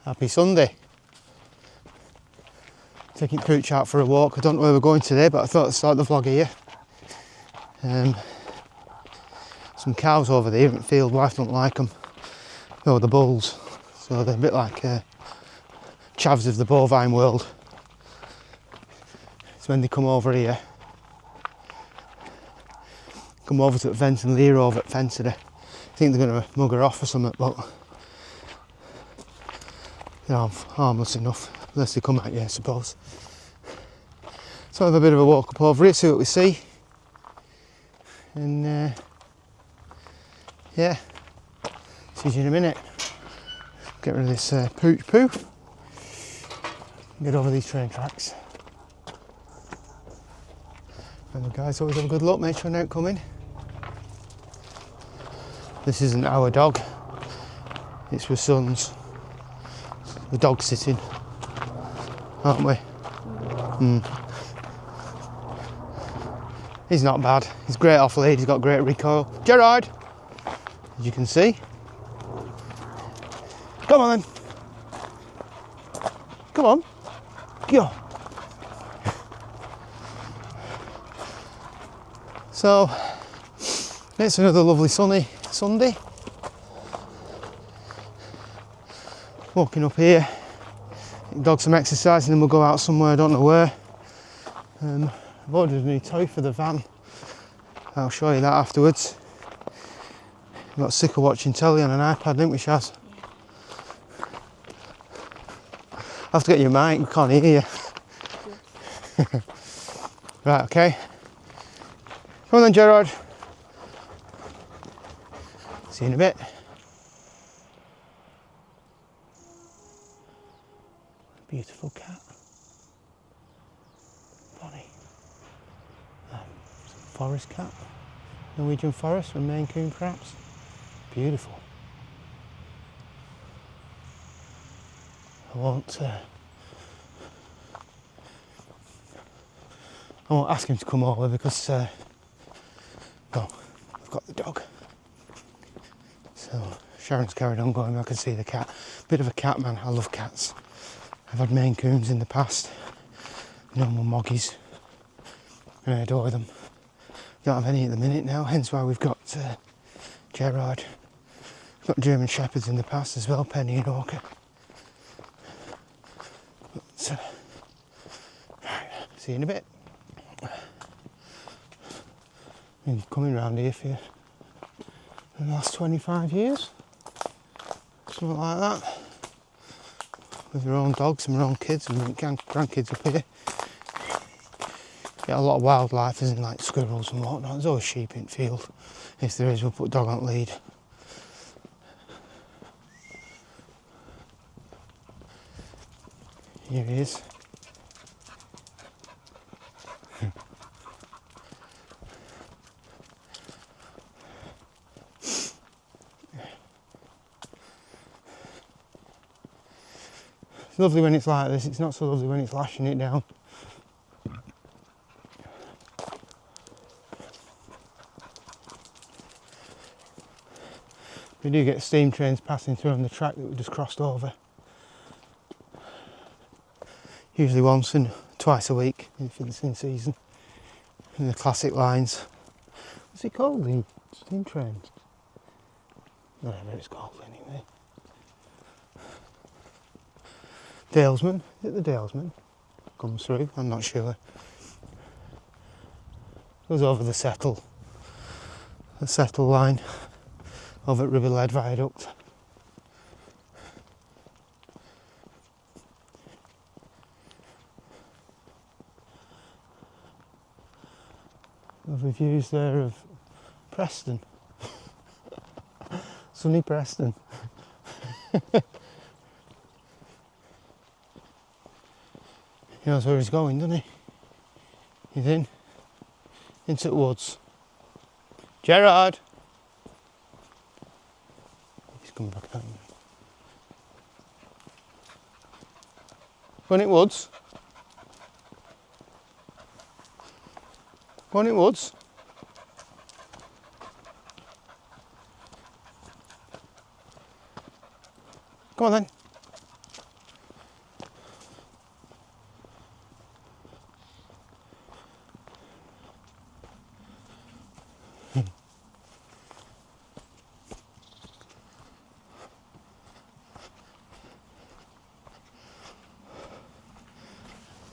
Happy Sunday. Taking Pooch out for a walk. I don't know where we're going today, but I thought I'd start the vlog here. Some cows over there in the field. Wife don't like them. Oh, the bulls. So they're a bit like chavs of the bovine world. It's when they come over here. Come over to the fence and leer over at the fence today. I think they're going to mug her off or something, but they're harmless enough, unless they come at you, I suppose. So I'll have a bit of a walk up over here, see what we see. And yeah, see you in a minute. Get rid of this Pooch poo. Get over these train tracks. And the guys always have a good look, make sure they're not coming. This isn't our dog, it's my son's. The dog's sitting, aren't we? He's not bad, he's great off lead, he's got great recoil. Gerard, as you can see. Come on then. Come on. Go. So, it's another lovely sunny Sunday. Walking up here, dog some exercise and then we'll go out somewhere, I don't know where. I've ordered a new toy for the van. I'll show you that afterwards. I got sick of watching telly on an iPad, didn't we, Shaz? Yeah. I have to get your mic, we can't hear you. Yeah. Right, okay. Come on then, Gerard. See you in a bit. Beautiful cat. Bonnie. Forest cat. Norwegian forest and Maine Coon perhaps. Beautiful. I won't ask him to come over because no, I've got the dog. So Sharon's carried on going, I can see the cat. Bit of a cat man, I love cats. I've had Maine Coons in the past, normal moggies, and I adore them. Don't have any at the minute now, hence why we've got Gerard. We've got German Shepherds in the past as well, Penny and Orca. But, right, see you in a bit. Been coming round here for the last 25 years, something like that. With your own dogs and your own kids and grandkids up here. Get a lot of wildlife, isn't like squirrels and whatnot. There's always sheep in the field. If there is, we'll put dog on lead. Here he is. It's lovely when it's like this, it's not so lovely when it's lashing it down. We do get steam trains passing through on the track that we just crossed over. Usually once and twice a week if it's in season. In the classic lines. What's it called, the steam trains? Whatever it's called anyway. Dalesman, is it the Dalesman? Comes through, I'm not sure. Goes over the Settle line, over at Ribblehead viaduct. Lovely views there of Preston. Sunny Preston. He knows where he's going, doesn't he? He's into the woods. Gerard! He's coming back out. Going in woods? Going in woods? Come on then.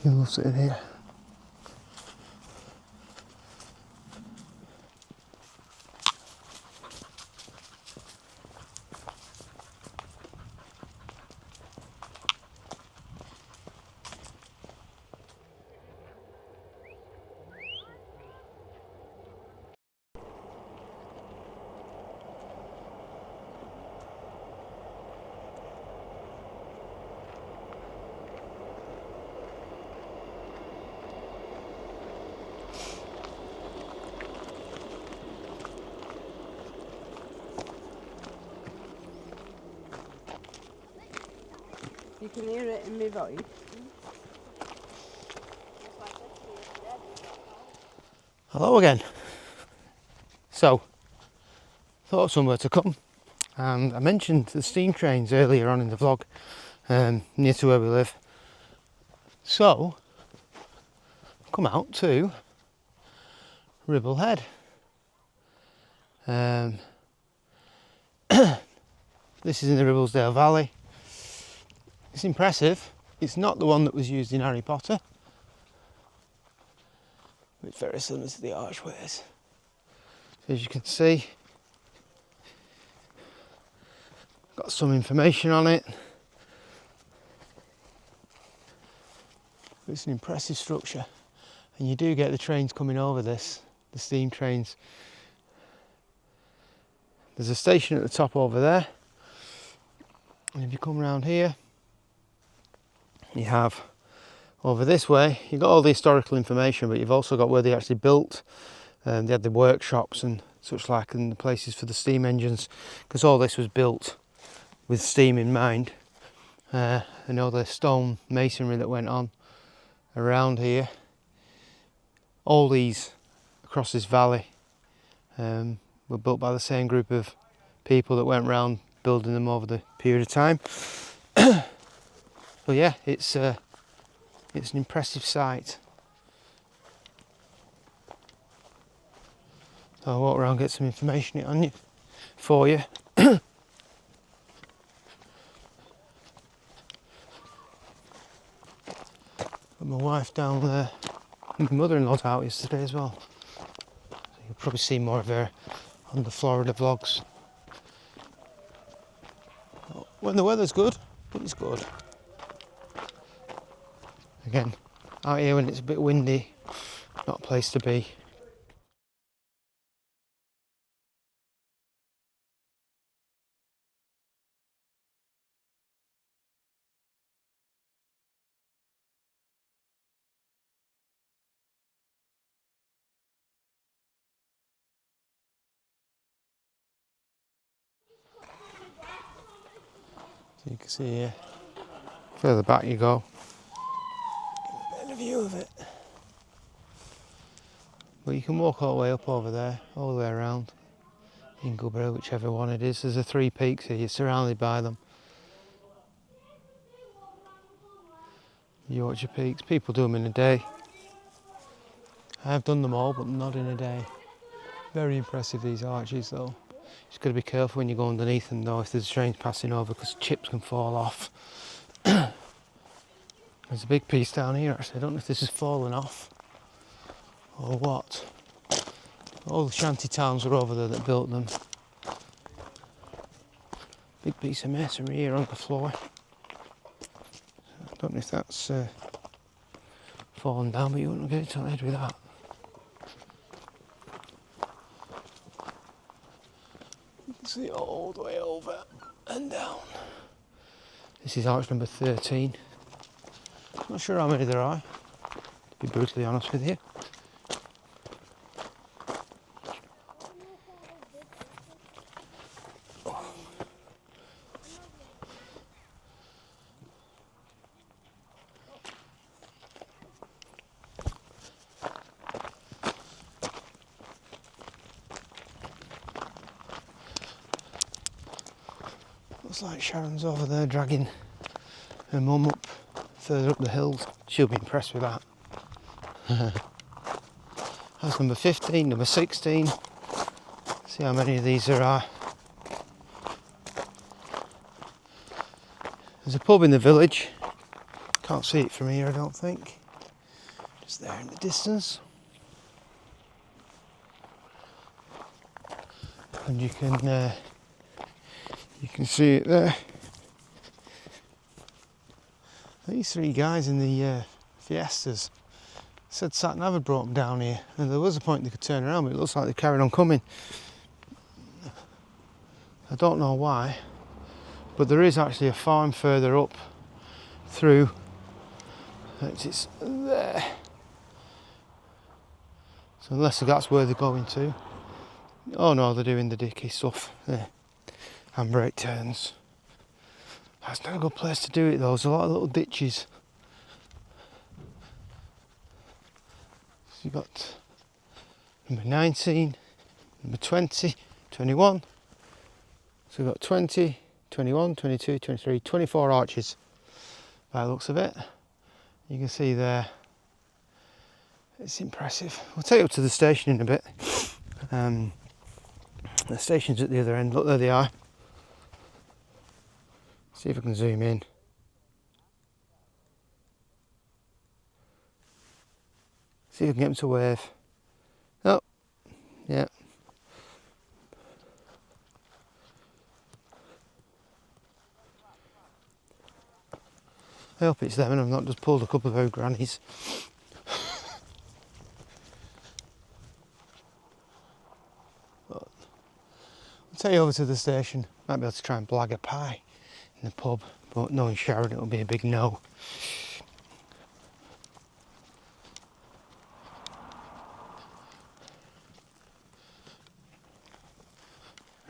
You love sitting here. You can hear it in my voice. Hello again. So, thought of somewhere to come, and I mentioned the steam trains earlier on in the vlog, near to where we live. So, come out to Ribblehead. This is in the Ribblesdale Valley. It's impressive. It's not the one that was used in Harry Potter, but it's very similar to the archways. So as you can see, got some information on it. It's an impressive structure, and you do get the trains coming over this, the steam trains. There's a station at the top over there, and if you come around here, you have over this way, you've got all the historical information, but you've also got where they actually built. They had the workshops and such like, and the places for the steam engines, because all this was built with steam in mind. And all the stone masonry that went on around here. All these across this valley were built by the same group of people that went around building them over the period of time. But yeah, it's an impressive sight. So I'll walk around, get some information on you for you. Got my wife down there. My mother-in-law's out yesterday as well. So you'll probably see more of her on the Florida vlogs. When the weather's good, it's good. Again, out here when it's a bit windy, not a place to be. So you can see here, further back you go, get a better view of it. But you can walk all the way up over there, all the way around, Ingleborough, whichever one it is. There's the 3 peaks here, you're surrounded by them. Yorkshire Peaks, people do them in a day. I've done them all, but not in a day. Very impressive, these arches though. Just got to be careful when you go underneath them though, if there's trains passing over, because chips can fall off. There's a big piece down here actually, I don't know if this has fallen off or what. All the shanty towns were over there that built them. Big piece of masonry here on the floor. I don't know if that's fallen down, but you wouldn't get it to the head with that. You can see all the way over and down. This is arch number 13. Not sure how many there are, to be brutally honest with you. Looks like Sharon's over there dragging her mum up further up the hills. She'll be impressed with that. That's number 15, number 16. See how many of these there are. There's a pub in the village. Can't see it from here, I don't think. Just there in the distance. And you can see it there. These three guys in the Fiestas said sat nav had brought them down here, and there was a point they could turn around, but it looks like they carried on coming. I don't know why, but there is actually a farm further up through. It's there. So unless that's where they're going to. Oh no, they're doing the dicky stuff there. Handbrake turns. That's not a good place to do it though, there's a lot of little ditches. So you've got number 19, number 20, 21. So we've got 20, 21, 22, 23, 24 arches by the looks of it. You can see there, it's impressive. We'll take you up to the station in a bit. The station's at the other end, look there they are. See if I can zoom in. See if I can get them to wave. Oh, yeah. I hope it's them and I've not just pulled a couple of old grannies. I'll take you over to the station. Might be able to try and blag a pie in the pub, but knowing Sharon it'll be a big no.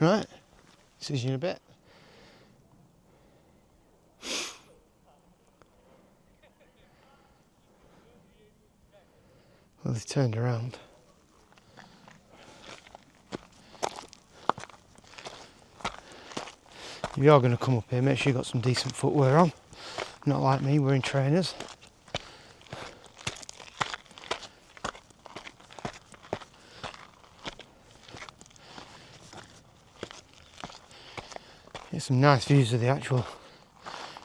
Right, see you in a bit. Well, they've turned around. If you are going to come up here, make sure you've got some decent footwear on. Not like me, wearing trainers. Get some nice views of the actual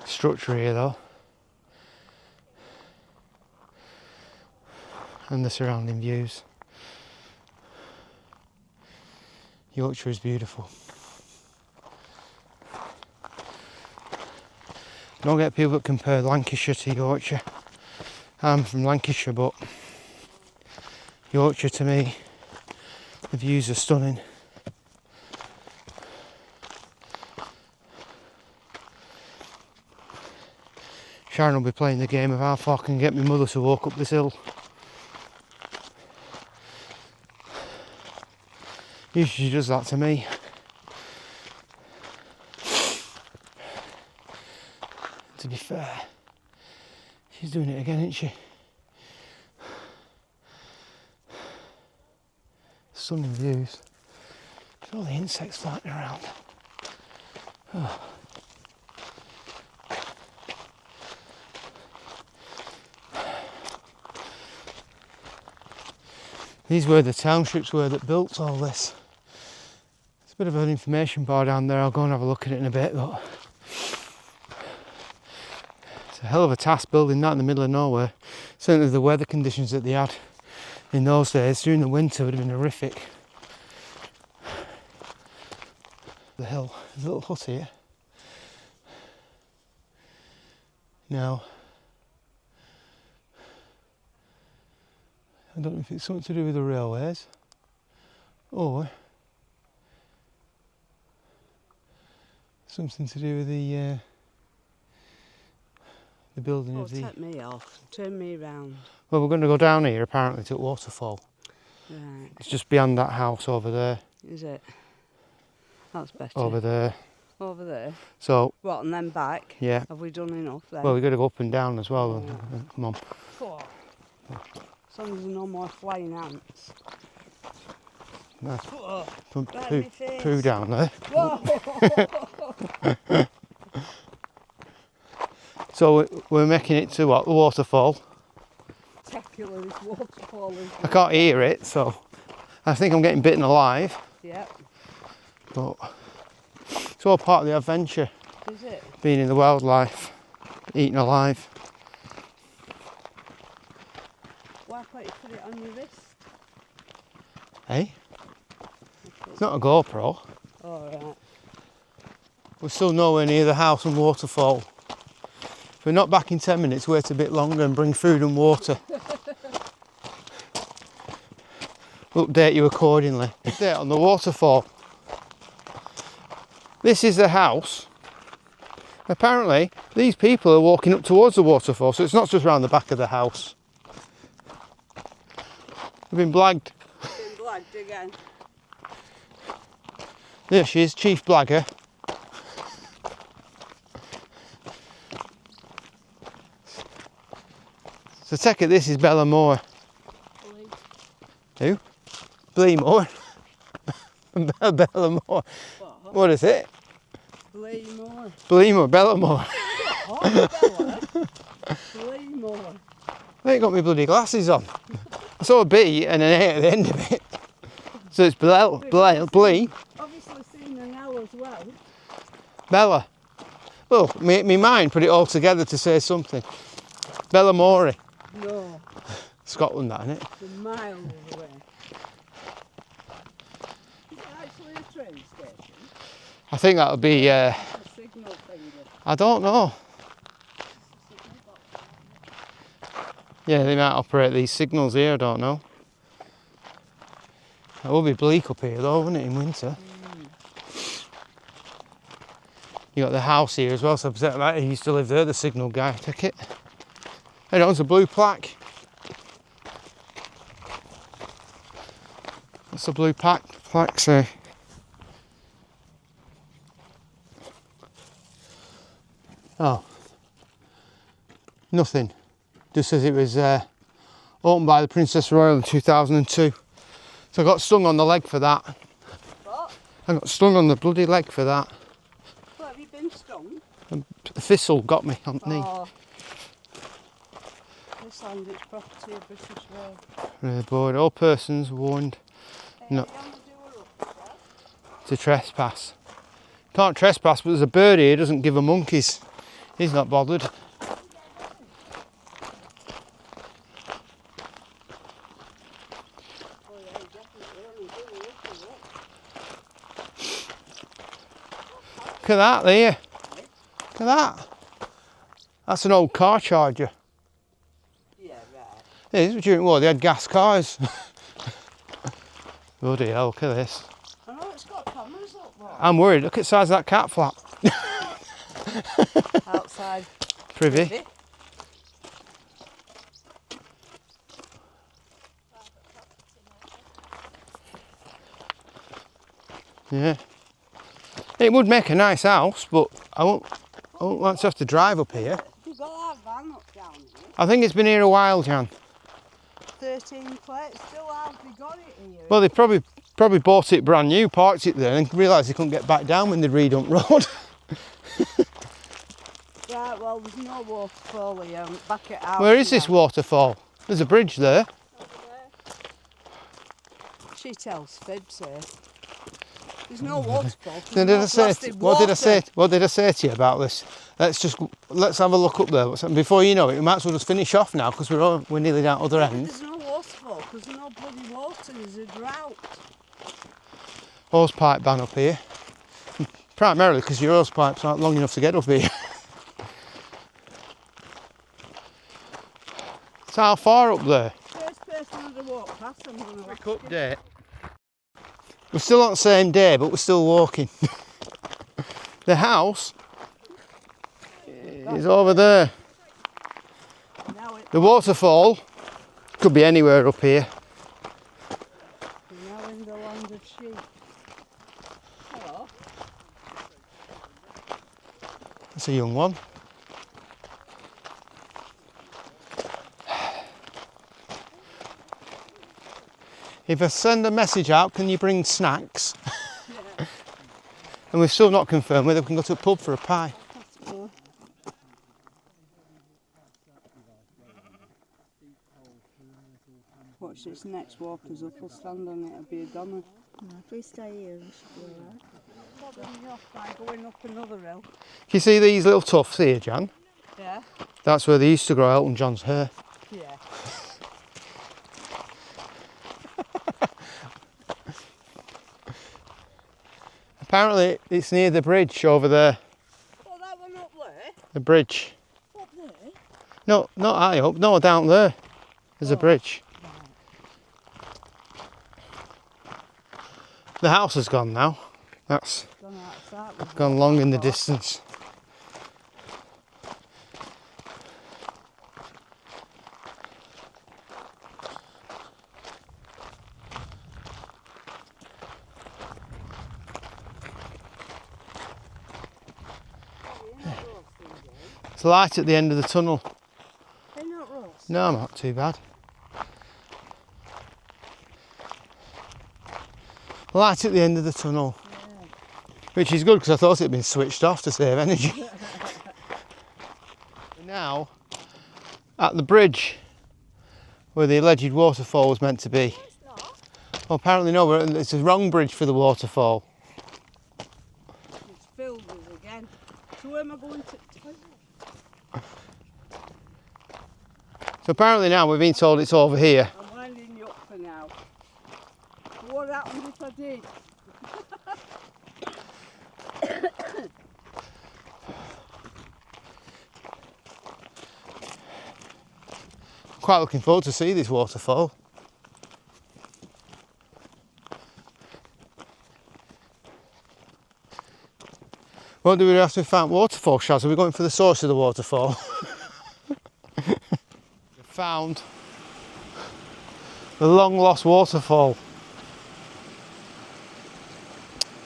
structure here though. And the surrounding views. Yorkshire is beautiful. Don't get people that compare Lancashire to Yorkshire. I'm from Lancashire, but Yorkshire to me, the views are stunning. Sharon will be playing the game of how far I can get my mother to walk up this hill. Usually she does that to me. To be fair, she's doing it again, isn't she? Stunning views. Look at all the insects flying around. Oh. These were the townships that built all this. It's a bit of an information bar down there. I'll go and have a look at it in a bit, but it's a hell of a task building that in the middle of nowhere. Certainly the weather conditions that they had in those days during the winter would have been horrific. The hill, there's a little hut here. Now, I don't know if it's something to do with the railways or something to do with the building of the... Take me off, turn me round. Well, we're going to go down here apparently to waterfall. Right. It's just beyond that house over there. Is it? That's better. Over there. Over there? So... What, and then back? Yeah. Have we done enough then? Well, we've got to go up and down as well. Yeah. Come on. Oh. As long as there's no more flying ants. Nice. Oh, Poo right in my face. down there. Whoa! So we're making it to what? The waterfall. Spectacular, this waterfall is. I can't hear it, so I think I'm getting bitten alive. Yeah. But it's all part of the adventure, Is it? being in the wildlife, eaten alive. Why can't you put it on your wrist? Hey? It's not a GoPro. Alright. We're still nowhere near the house and waterfall. If we're not back in 10 minutes, wait a bit longer and bring food and water. Update you accordingly. Update on the waterfall. This is the house. Apparently, these people are walking up towards the waterfall, so it's not just round the back of the house. We've been blagged. Been blagged again. There she is, Chief Blagger. So take it this is Bella Moore. Who? Bleemore. Bella Moore. What is it? Bleemore. Bleemore, Bella Moore. Oh, Bella. Bleemore. I ain't got my bloody glasses on. I saw a B and an A at the end of it. So it's Blee. Obviously seen an L as well. Bella. Well, my mind put it all together to say something. Bella Moore. No, Scotland, that, isn't it? it's a mile away. Is it actually a train station? I think that'll be, A signal finger. I don't know. Yeah, they might operate these signals here, I don't know. It will be bleak up here though, won't it, in winter? You got the house here as well, so he used to live there, the signal guy. Take it. Hey, there's a blue plaque. What's the blue plaque say? Oh, nothing. Just says it was opened by the Princess Royal in 2002. So I got stung on the leg for that. What? I got stung on the bloody leg for that. What, have you been stung? A thistle got me on the knee. Oh. This land is property of British Rail. Board, all persons warned not You want to do a rough to trespass. Can't trespass, but there's a bird here, doesn't give a monkeys. He's not bothered. Look at that there. Look at that. That's an old car charger. Yeah, right. It is, during war they had gas cars. Bloody hell, look at this. I know it's got cameras up there. I'm worried, look at the size of that cat flap. Outside. Privy. Yeah. It would make a nice house, but I won't like to have to drive up here. You've got that van up down here. I think it's been here a while, Jan. 13 plates, still have they got it here? Well, they probably bought it brand new, parked it there, and realised they couldn't get back down when they redumped road. Right, well, there's no waterfall here. I'm back at house. Where is this waterfall? There's a bridge there. She tells fibs here. There's no waterfall. What did I say to you about this? Let's have a look up there. Before you know it, we might as well just finish off now because we're nearly down other end. There's no waterfall because there's no bloody water. There's a drought. Hose pipe ban up here. Primarily because your hose pipes aren't long enough to get up here. So how far up there? First person to walk past, I'm going to Quick update. We're still on the same day, but we're still walking. The house is over there. The waterfall could be anywhere up here. We're now in the land of sheep. Hello. That's a young one. If I send a message out, can you bring snacks? And we've still not confirmed whether we can go to a pub for a pie. Possible. Watch this next walkers up, we'll stand on it, it'll be a goner. No, if we stay here, we should be alright. Fobbing me off by going up another hill. Can you see these little tufts here, Jan? Yeah? That's where they used to grow Elton John's hair. Yeah. Apparently it's near the bridge over there. Oh, that one up there? The bridge. Up there? No, not high up. No, down there. There's a bridge. The house has gone now. That's Gone out of sight with gone long in the distance. It's light at the end of the tunnel. They're not roast. No, not too bad. Light at the end of the tunnel. Yeah. Which is good because I thought it had been switched off to save energy. We're now at the bridge where the alleged waterfall was meant to be. No, it's not. Well, apparently no, it's the wrong bridge for the waterfall. It's filled with again. So where am I going to? So apparently now we've been told it's over here. I'm winding you up for now. What happens if I did? Quite looking forward to see this waterfall. What do we have to find waterfall, Shaz? Are we going for the source of the waterfall? We found the long lost waterfall.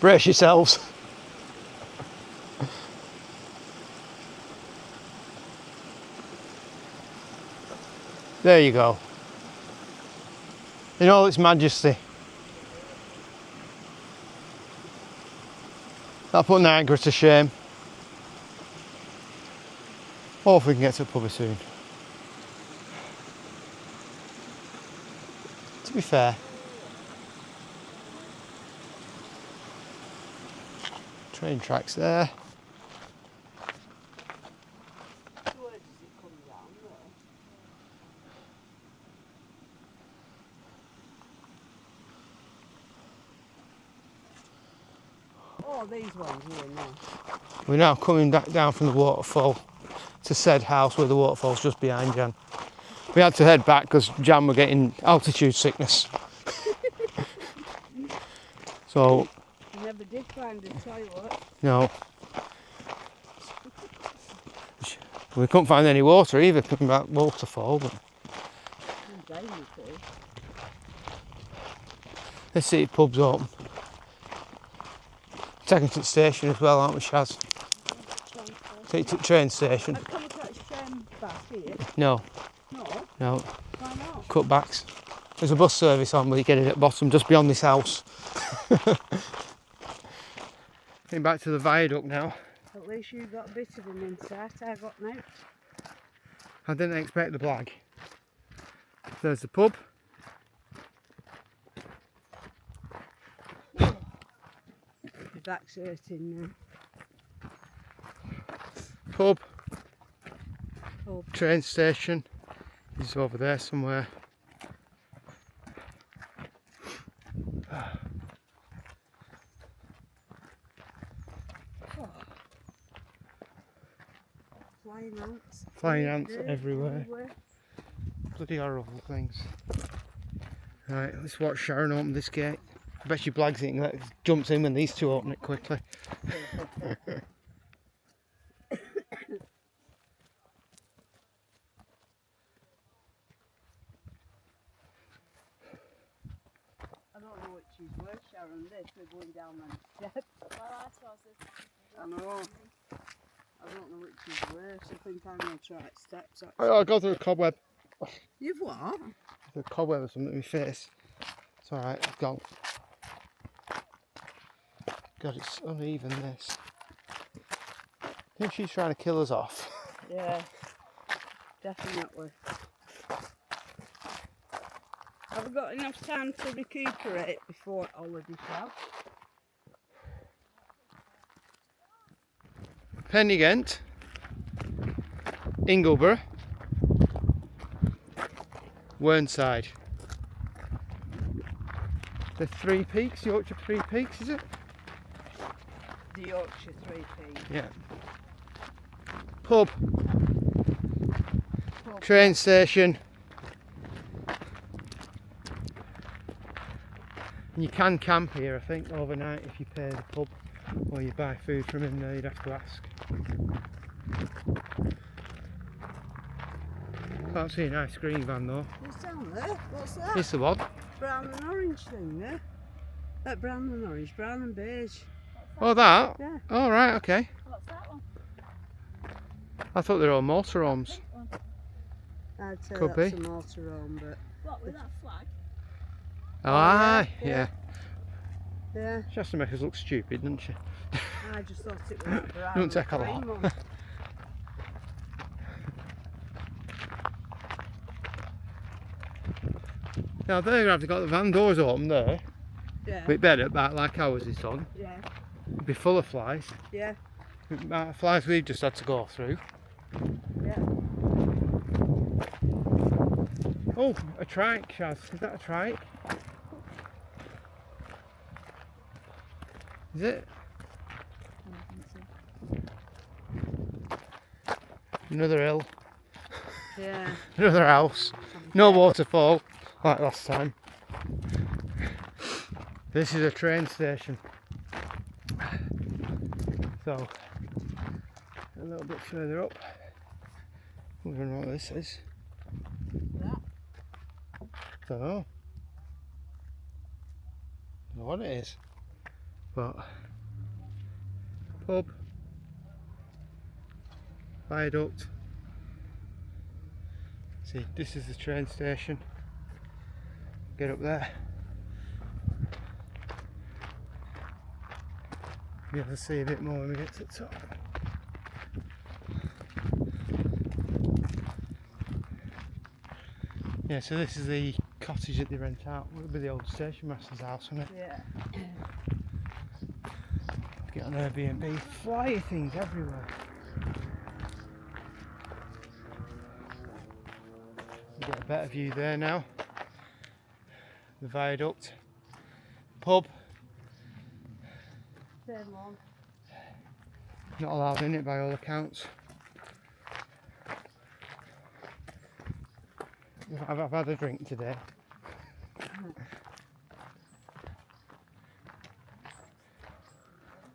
Brace yourselves. There you go. In all its majesty. That put Niagara to shame. Hopefully we can get to the pub soon. To be fair, train tracks there. Where does it come down there? Oh, these ones here now. We're now coming back down from the waterfall to said house where the waterfall's just behind Jan. We had to head back because Jan were getting altitude sickness. So, I never did find a toilet. no. We couldn't find any water either coming back waterfall, but I'm dying to. let's see if pub's open. Taking to the station as well, aren't we, Shaz? Take to the train station. I come across Shem back here. No, No, no, why not? cutbacks. There's a bus service on where you get it at bottom, just beyond this house. Getting back to the viaduct now. At least you got a bit of an insight. I got no. I didn't expect the blag. There's the pub. My back's hurting now. Pub. Pub. Train station is over there somewhere. Flying ants. Flying ants everywhere. Bloody horrible things. Right, let's watch Sharon open this gate. I bet she blags it and jumps in when these two open it quickly. I don't know which is worse, Sharon. This, we're going down them steps. Well, I suppose it's I know. I don't know which is worse. I think I'm going to try steps. I'll go through a cobweb. You've what? The cobweb or something in my face. It's alright, I've gone. God, it's uneven this. I think she's trying to kill us off. Yeah, definitely. Have we got enough time to recuperate before holiday club? Pennygent, Ingleborough, Whernside. The Three Peaks, Yorkshire Three Peaks, is it? The Yorkshire 3P. Yeah. Pub, Pub. train station. And you can camp here, I think, overnight if you pay the pub or you buy food from him there, you'd have to ask. Can't see an ice cream van though. What's down there? What's that? It's the one. Brown and orange thing there. Brown and orange, brown and beige. Oh, that? Yeah. Oh, right, okay. What's that one? I thought they were all motorhomes. I'd say Could that's be. a motorhome, but What, with that flag? Oh, yeah, aye, yeah. yeah. yeah, She has to make us look stupid, doesn't she? I just thought it was that brown. Don't take a and lot. green one. Now they're going to have to got the van doors open there. Yeah, Bit better, but like ours is on. yeah, It'd be full of flies. yeah, The amount of flies we've just had to go through. yeah. Oh, a trike, Shaz. Is that a trike? Is it? Another hill, Yeah. another house. No waterfall, like last time. This is a train station. So, a little bit further up. I don't know what this is. That. Don't know. Don't know what it is. But pub, viaduct. See, this is the train station. Get up there. Be able to see a bit more when we get to the top. Yeah, so this is the cottage that they rent out. It would be the old station master's house, wouldn't it? Yeah. Get on Airbnb. Fly things everywhere. You get a better view there now. The viaduct. Pub. Same one. Not allowed in it by all accounts. I've had a drink today.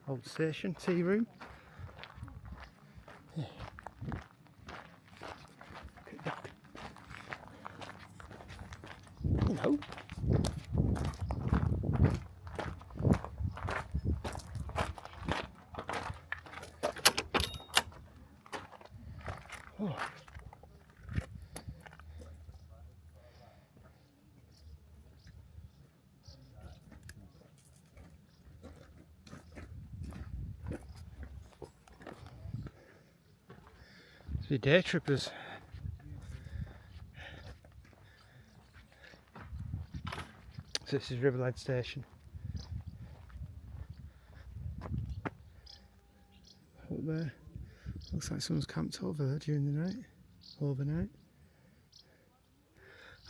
Old station, tea room. Yeah. Hello. Oh. The day trippers. So this is Ribblehead station. Up there. Looks like someone's camped over there during the night. Overnight.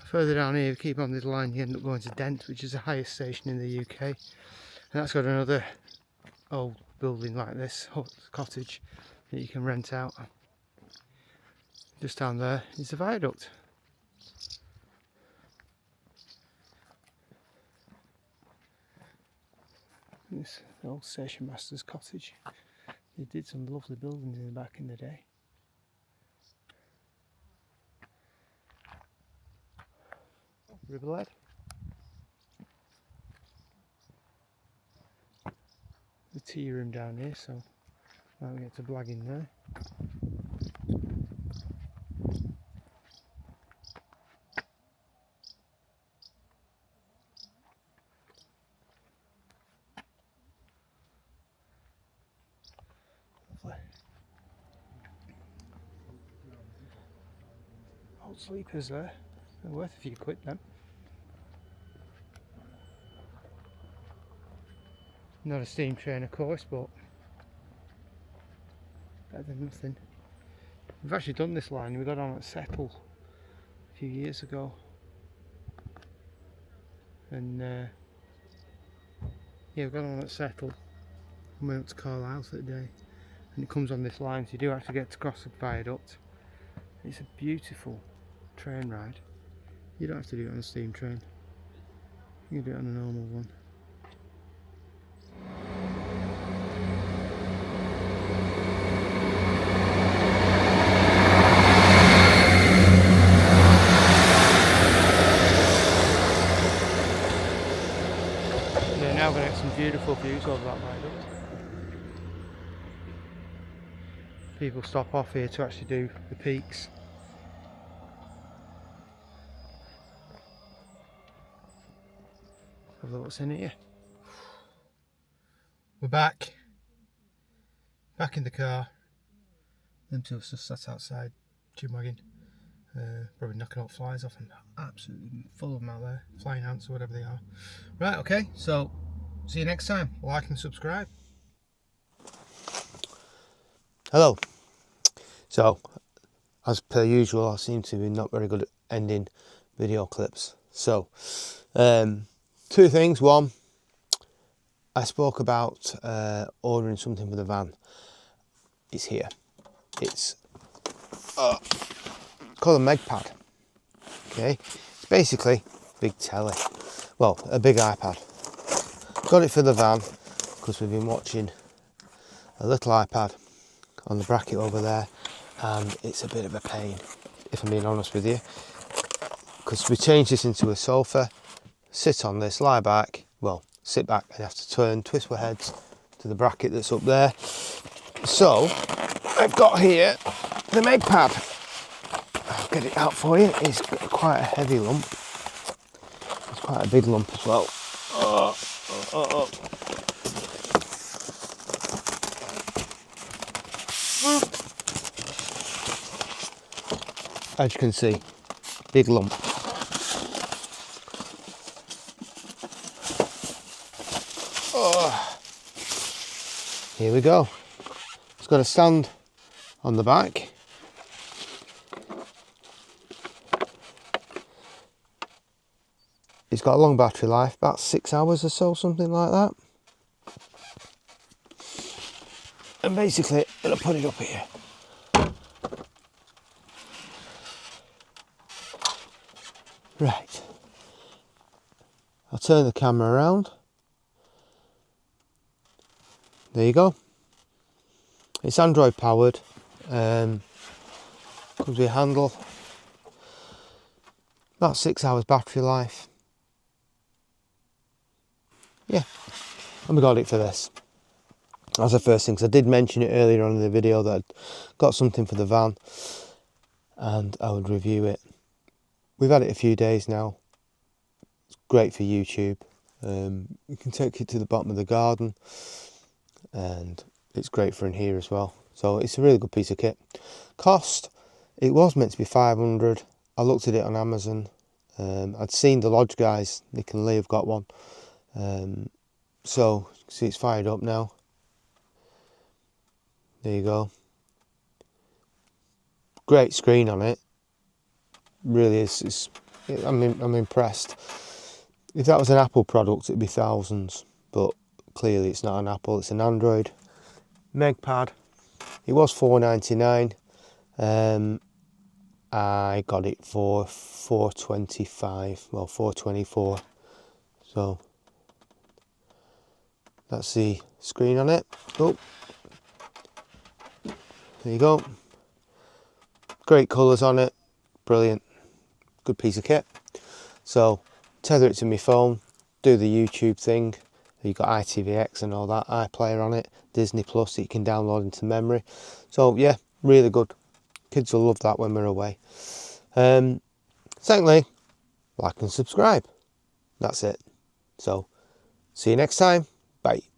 Further down here, if you keep on this line, you end up going to Dent, which is the highest station in the UK. And that's got another old building like this, cottage, that you can rent out. Just down there is the viaduct. This old station master's cottage. They did some lovely buildings in the back in the day. Ribblehead. The tea room down here, so now we get to blagging there. Old sleepers there. They're worth a few quid then. Not a steam train of course, but better than nothing. We've actually done this line, we got on at Settle a few years ago. And yeah, we got on at Settle and went up to Carlisle for the day. And it comes on this line, so you do actually get to cross the viaduct. It's a beautiful train ride. You don't have to do it on a steam train. You can do it on a normal one. Yeah, now we're going to get some beautiful views over that viaduct. People stop off here to actually do the peaks. Have a look what's in here. We're back in the car. Them two have just sat outside, chimwagging, probably knocking all flies off, and absolutely full of them out there, flying ants or whatever they are. Right, okay, so see you next time. Like and subscribe. Hello. So, as per usual, I seem to be not very good at ending video clips. So, two things. One, I spoke about ordering something for the van. It's here. It's called a Meg Pad. Okay, it's basically a big telly. Well, a big iPad. Got it for the van because we've been watching a little iPad on the bracket over there, and it's a bit of a pain, if I'm being honest with you, because we changed this into a sofa. Sit on this, lie back, well, sit back and have to turn, twist my heads to the bracket that's up there. So, I've got here the Meg Pad. I'll get it out for you. It's quite a heavy lump. It's quite a big lump as well. As you can see, big lump. Here we go. It's got a stand on the back. It's got a long battery life, about 6 hours or so, something like that. And basically, I'm gonna put it up here. Right. I'll turn the camera around. There you go. It's Android powered. Comes with a handle. About 6 hours battery life. Yeah, and we got it for this. That's the first thing, because I did mention it earlier on in the video that I'd got something for the van and I would review it. We've had it a few days now. It's great for YouTube. You can take it to the bottom of the garden, and it's great for in here as well. So it's a really good piece of kit. Cost, it was meant to be 500. I looked at it on Amazon. I'd seen the Lodge guys, Nick and Lee, have got one. So see, it's fired up now. There you go. Great screen on it. Really is. I'm impressed. If that was an Apple product, it'd be thousands, but clearly it's not an Apple, it's an Android. Meg Pad. It was $4.99. I got it for $4.25. Well, $4.24. So that's the screen on it. Oh, there you go. Great colours on it. Brilliant. Good piece of kit. So tether it to my phone, do the YouTube thing. You've got ITVX and all that, iPlayer on it, Disney Plus that you can download into memory. So yeah, really good. Kids will love that when we're away. Secondly, like and subscribe. That's it. So see you next time. Bye.